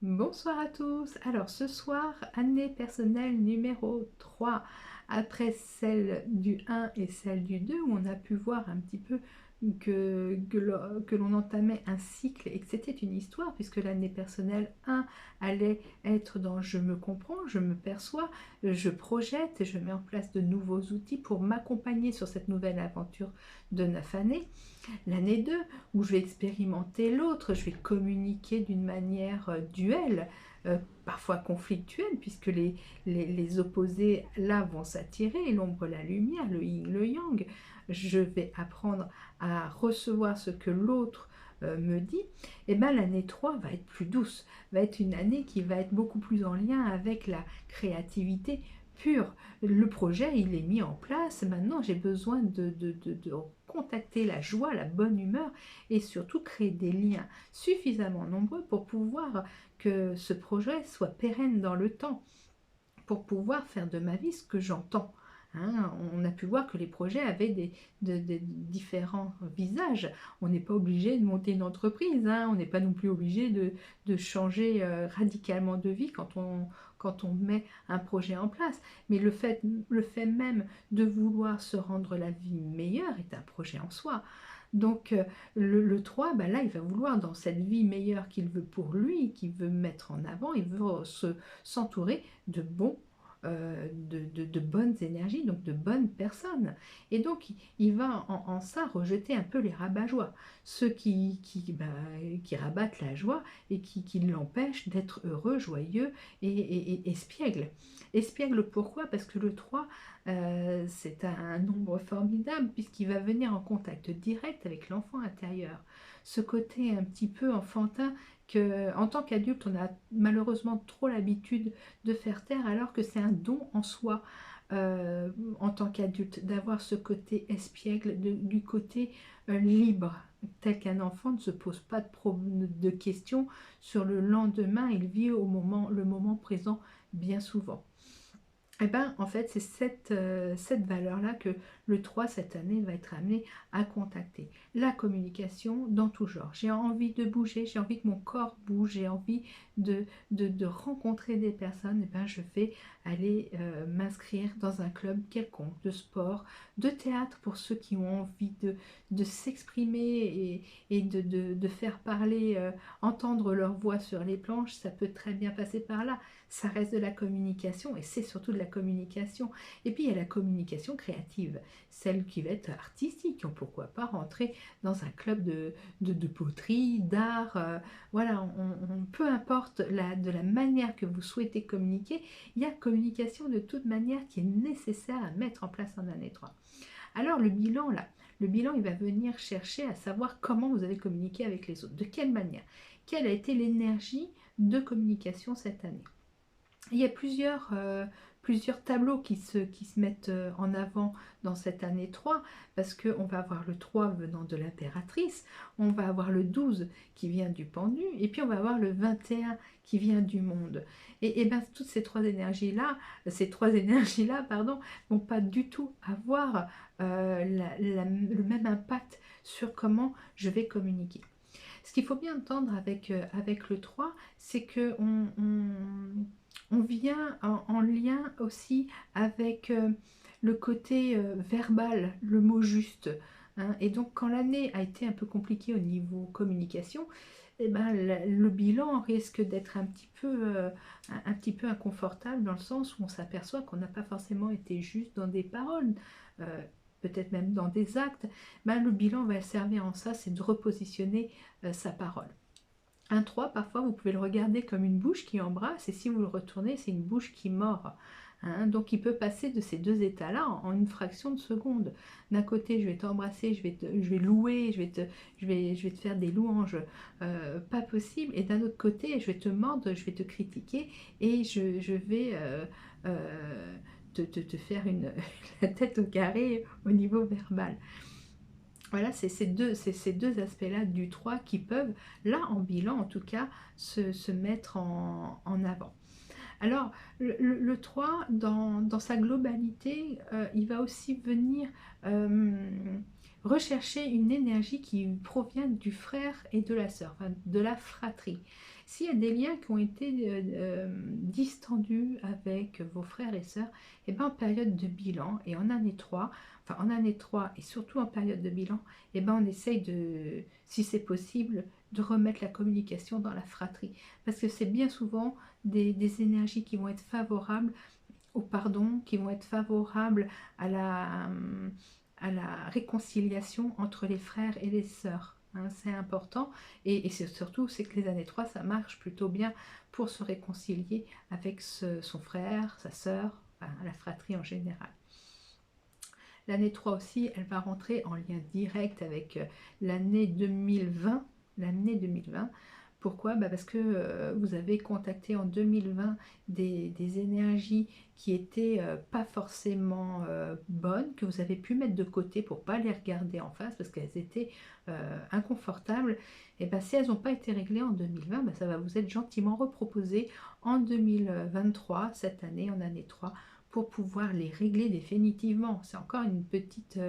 Bonsoir à tous. Alors ce soir, année personnelle numéro 3, après celle du 1 et celle du 2, où on a pu voir un petit peu que l'on entamait un cycle et que c'était une histoire, puisque l'année personnelle 1 allait être dans je me comprends, je me perçois, je projette et je mets en place de nouveaux outils pour m'accompagner sur cette nouvelle aventure de 9 années. L'année 2, où je vais expérimenter l'autre, je vais communiquer d'une manière duelle, parfois conflictuelle, puisque les opposés là vont s'attirer, l'ombre, la lumière, le yin, le yang. Je vais apprendre à recevoir ce que l'autre me dit. Et bien l'année 3 va être plus douce, va être une année qui va être beaucoup plus en lien avec la créativité pure. Le projet, il est mis en place. Maintenant, j'ai besoin de contacter la joie, la bonne humeur et surtout créer des liens suffisamment nombreux pour pouvoir que ce projet soit pérenne dans le temps, pour pouvoir faire de ma vie ce que j'entends. Hein, on a pu voir que les projets avaient des différents visages. On n'est pas obligé de monter une entreprise, hein, on n'est pas non plus obligé de changer radicalement de vie quand on met un projet en place. Mais le fait même de vouloir se rendre la vie meilleure est un projet en soi. Donc le 3, ben là, il va vouloir dans cette vie meilleure qu'il veut pour lui, qu'il veut mettre en avant, il veut s'entourer de bons, de bonnes énergies, donc de bonnes personnes. Et donc, il va en ça rejeter un peu les rabat-joie, ceux qui rabattent la joie et qui l'empêchent d'être heureux, joyeux et espiègle. Espiègle pourquoi? Parce que le 3, c'est un nombre formidable puisqu'il va venir en contact direct avec l'enfant intérieur. Ce côté un petit peu enfantin que, en tant qu'adulte, on a malheureusement trop l'habitude de faire taire, alors que c'est un don en soi, en tant qu'adulte, d'avoir ce côté espiègle, du côté libre, tel qu'un enfant ne se pose pas de questions sur le lendemain, il vit le moment présent bien souvent. Et ben, en fait, c'est cette valeur-là que le 3 cette année va être amené à contacter. La communication dans tout genre. J'ai envie de bouger, j'ai envie que mon corps bouge, j'ai envie de rencontrer des personnes. Et ben, je vais aller m'inscrire dans un club quelconque, de sport, de théâtre pour ceux qui ont envie de s'exprimer et de faire parler, entendre leur voix sur les planches. Ça peut très bien passer par là. Ça reste de la communication et c'est surtout de la communication. Et puis il y a la communication créative, celle qui va être artistique. Pourquoi pas rentrer dans un club de poterie, d'art, voilà, peu importe de la manière que vous souhaitez communiquer, il y a communication de toute manière qui est nécessaire à mettre en place en année 3. Alors le bilan là, le bilan il va venir chercher à savoir comment vous avez communiqué avec les autres, de quelle manière, quelle a été l'énergie de communication cette année. Il y a plusieurs tableaux qui se mettent en avant dans cette année 3, parce qu'on va avoir le 3 venant de l'impératrice, on va avoir le 12 qui vient du pendu, et puis on va avoir le 21 qui vient du monde. Et bien toutes ces trois énergies-là, pardon, vont pas du tout avoir le même impact sur comment je vais communiquer. Ce qu'il faut bien entendre avec le 3, c'est que on vient en lien aussi avec le côté verbal, le mot juste. Hein. Et donc quand l'année a été un peu compliquée au niveau communication, eh ben, le bilan risque d'être un petit peu inconfortable dans le sens où on s'aperçoit qu'on n'a pas forcément été juste dans des paroles, euh, peut-être même dans des actes. Ben, le bilan va servir en ça, c'est de repositionner sa parole. Un 3, parfois, vous pouvez le regarder comme une bouche qui embrasse, et si vous le retournez, c'est une bouche qui mord. Hein. Donc, il peut passer de ces deux états-là en une fraction de seconde. D'un côté, je vais t'embrasser, je vais louer, je vais te faire des louanges pas possible, et d'un autre côté, je vais te mordre, je vais te critiquer, et je vais te faire la tête au carré au niveau verbal. Voilà, c'est ces deux aspects-là du 3 qui peuvent, là en bilan en tout cas, se mettre en avant. Alors, le 3, dans sa globalité, il va aussi venir recherchez une énergie qui provient du frère et de la sœur, enfin, de la fratrie. S'il y a des liens qui ont été distendus avec vos frères et sœurs, et bien en période de bilan et en année 3, enfin en année 3 et surtout en période de bilan, et ben on essaye de, si c'est possible, de remettre la communication dans la fratrie. Parce que c'est bien souvent des énergies qui vont être favorables au pardon, qui vont être favorables à la réconciliation entre les frères et les sœurs. Hein, c'est important. Et surtout, c'est que les années 3, ça marche plutôt bien pour se réconcilier avec son frère, sa sœur, enfin, la fratrie en général. L'année 3 aussi, elle va rentrer en lien direct avec l'année 2020. L'année 2020. Pourquoi? Parce que vous avez contacté en 2020 des énergies qui étaient pas forcément bonnes, que vous avez pu mettre de côté pour ne pas les regarder en face parce qu'elles étaient inconfortables. Et bien si elles n'ont pas été réglées en 2020, ça va vous être gentiment reproposé en 2023, cette année, en année 3, pour pouvoir les régler définitivement. C'est encore une petite,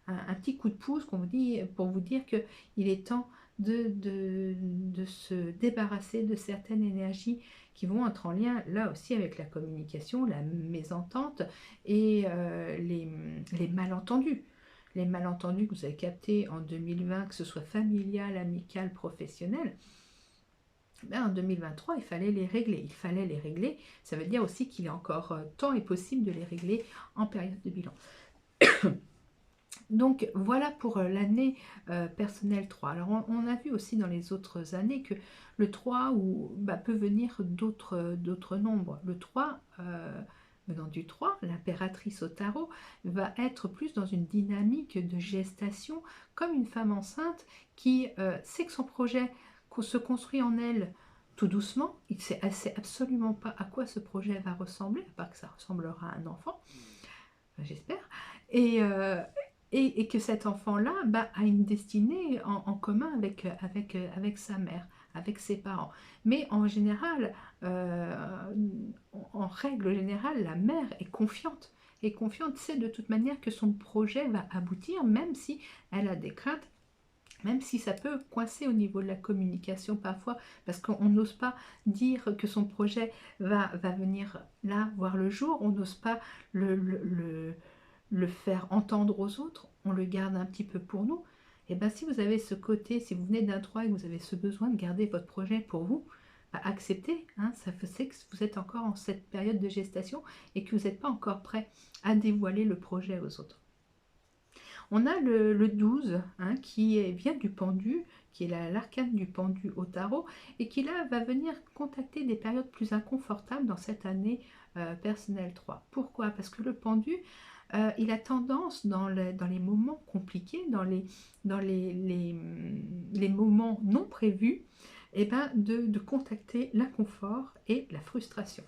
un petit coup de pouce qu'on vous dit pour vous dire qu'il est temps de se débarrasser de certaines énergies qui vont être en lien là aussi avec la communication, la mésentente et les malentendus. Les malentendus que vous avez captés en 2020, que ce soit familial, amical, professionnel, en 2023, il fallait les régler. Il fallait les régler. Ça veut dire aussi qu'il est encore temps et possible de les régler en période de bilan. Donc voilà pour l'année personnelle 3. Alors on a vu aussi dans les autres années que le 3 peut venir d'autres nombres. Le 3, venant du 3, l'impératrice au tarot, va être plus dans une dynamique de gestation, comme une femme enceinte qui sait que son projet se construit en elle tout doucement. Elle sait absolument pas à quoi ce projet va ressembler, à part que ça ressemblera à un enfant, j'espère. Et que cet enfant-là a une destinée en commun avec sa mère, avec ses parents. Mais en général, en règle générale, la mère est confiante. Et confiante, sait de toute manière que son projet va aboutir, même si elle a des craintes, même si ça peut coincer au niveau de la communication parfois, parce qu'on n'ose pas dire que son projet va venir là, voir le jour, on n'ose pas le faire entendre aux autres, on le garde un petit peu pour nous. Et bien si vous avez ce côté, si vous venez d'un 3 et que vous avez ce besoin de garder votre projet pour vous, acceptez, hein, ça fait que vous êtes encore en cette période de gestation et que vous n'êtes pas encore prêt à dévoiler le projet aux autres. On a le 12 hein, qui vient du pendu, qui est l'arcane du pendu au tarot, et qui là va venir contacter des périodes plus inconfortables dans cette année personnelle 3. Pourquoi? Parce que le pendu, il a tendance dans les moments compliqués, dans les moments non prévus, de contacter l'inconfort et la frustration.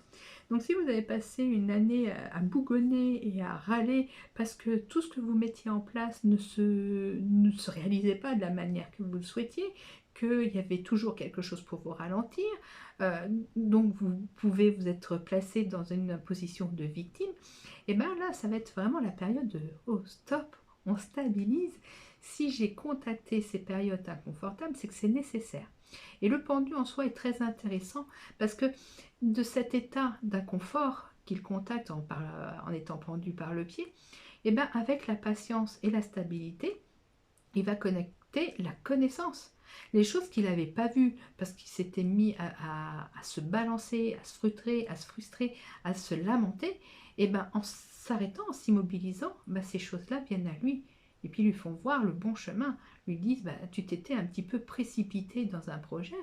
Donc si vous avez passé une année à bougonner et à râler parce que tout ce que vous mettiez en place ne se réalisait pas de la manière que vous le souhaitiez, qu'il y avait toujours quelque chose pour vous ralentir, donc vous pouvez vous être placé dans une position de victime, et bien là ça va être vraiment la période de « oh stop, on stabilise ». Si j'ai contacté ces périodes inconfortables, c'est que c'est nécessaire. Et le pendu en soi est très intéressant parce que de cet état d'inconfort qu'il contacte en étant pendu par le pied, et bien avec la patience et la stabilité, il va connecter la connaissance. Les choses qu'il n'avait pas vues parce qu'il s'était mis à se balancer, à se frustrer, à se lamenter, et bien en s'arrêtant, en s'immobilisant, ces choses-là viennent à lui et puis lui font voir le bon chemin, lui disent tu t'étais un petit peu précipité dans un projet,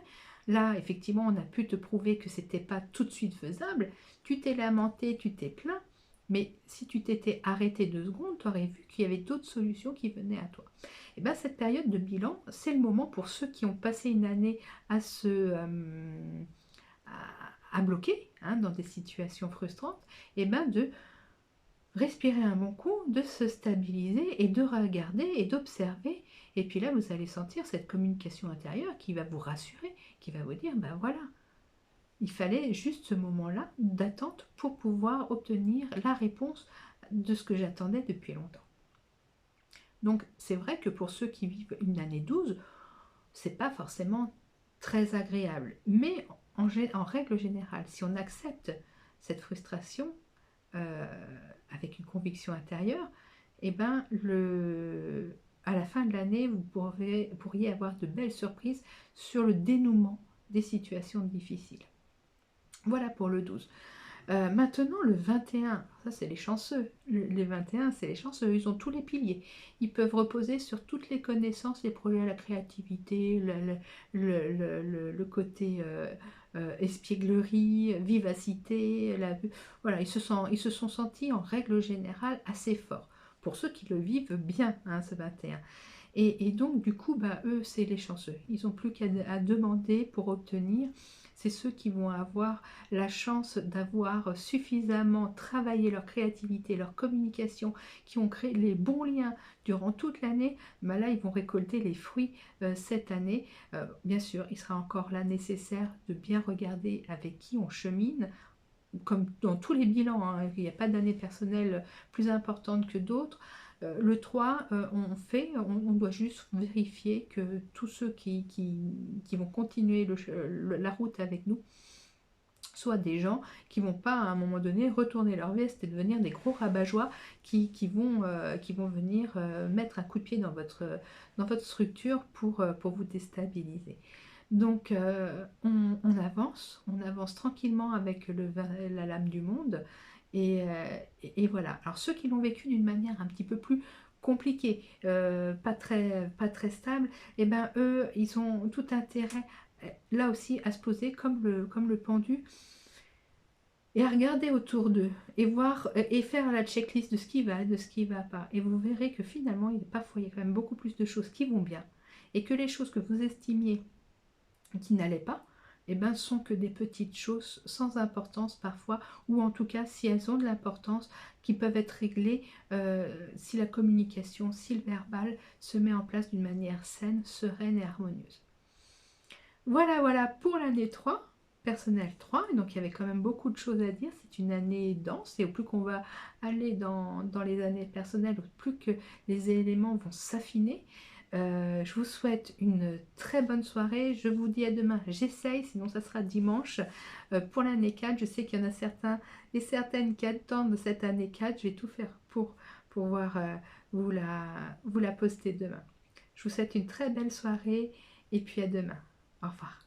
là effectivement on a pu te prouver que c'était pas tout de suite faisable, tu t'es lamenté, tu t'es plaint, mais si tu t'étais arrêté 2 secondes, tu aurais vu qu'il y avait d'autres solutions qui venaient à toi. Et cette période de bilan, c'est le moment pour ceux qui ont passé une année à à bloquer hein, dans des situations frustrantes, de respirer un bon coup, de se stabiliser et de regarder et d'observer. Et puis là, vous allez sentir cette communication intérieure qui va vous rassurer, qui va vous dire, voilà, il fallait juste ce moment-là d'attente pour pouvoir obtenir la réponse de ce que j'attendais depuis longtemps. Donc c'est vrai que pour ceux qui vivent une année 12, c'est pas forcément très agréable. Mais en règle générale, si on accepte cette frustration euh, avec une conviction intérieure, et ben à la fin de l'année, vous pourriez avoir de belles surprises sur le dénouement des situations difficiles. Voilà pour le 12. Maintenant, le 21, ça c'est les chanceux. Les 21, c'est les chanceux. Ils ont tous les piliers. Ils peuvent reposer sur toutes les connaissances, les projets, la créativité, le côté espièglerie, vivacité. Voilà, ils se sont sentis en règle générale assez forts. Pour ceux qui le vivent bien, hein, ce 21. Et donc, du coup, bah, eux, c'est les chanceux. Ils n'ont plus qu'à demander pour obtenir. C'est ceux qui vont avoir la chance d'avoir suffisamment travaillé leur créativité, leur communication, qui ont créé les bons liens durant toute l'année. Bah là, ils vont récolter les fruits cette année. Bien sûr, il sera encore là nécessaire de bien regarder avec qui on chemine. Comme dans tous les bilans, hein, il n'y a pas d'année personnelle plus importante que d'autres. Le 3, on doit juste vérifier que tous ceux qui vont continuer la route avec nous soient des gens qui vont pas à un moment donné retourner leur veste et devenir des gros rabat-joie qui vont venir mettre un coup de pied dans votre structure pour vous déstabiliser. Donc on avance tranquillement avec la lame du monde et voilà. Alors ceux qui l'ont vécu d'une manière un petit peu plus compliquée, pas très stable, et ben eux, ils ont tout intérêt là aussi à se poser comme le pendu et à regarder autour d'eux et voir et faire la checklist de ce qui va, de ce qui ne va pas. Et vous verrez que finalement, parfois, il y a quand même beaucoup plus de choses qui vont bien et que les choses que vous estimiez qui n'allaient pas, eh ben, sont que des petites choses sans importance parfois, ou en tout cas si elles ont de l'importance, qui peuvent être réglées si la communication, si le verbal se met en place d'une manière saine, sereine et harmonieuse. Voilà, voilà pour l'année 3, personnel 3. Donc il y avait quand même beaucoup de choses à dire. C'est une année dense et au plus qu'on va aller dans les années personnelles, au plus que les éléments vont s'affiner. Je vous souhaite une très bonne soirée. Je vous dis à demain. J'essaye, sinon ça sera dimanche pour l'année 4. Je sais qu'il y en a certains et certaines qui attendent cette année 4. Je vais tout faire pour pouvoir vous la poster demain. Je vous souhaite une très belle soirée et puis à demain. Au revoir.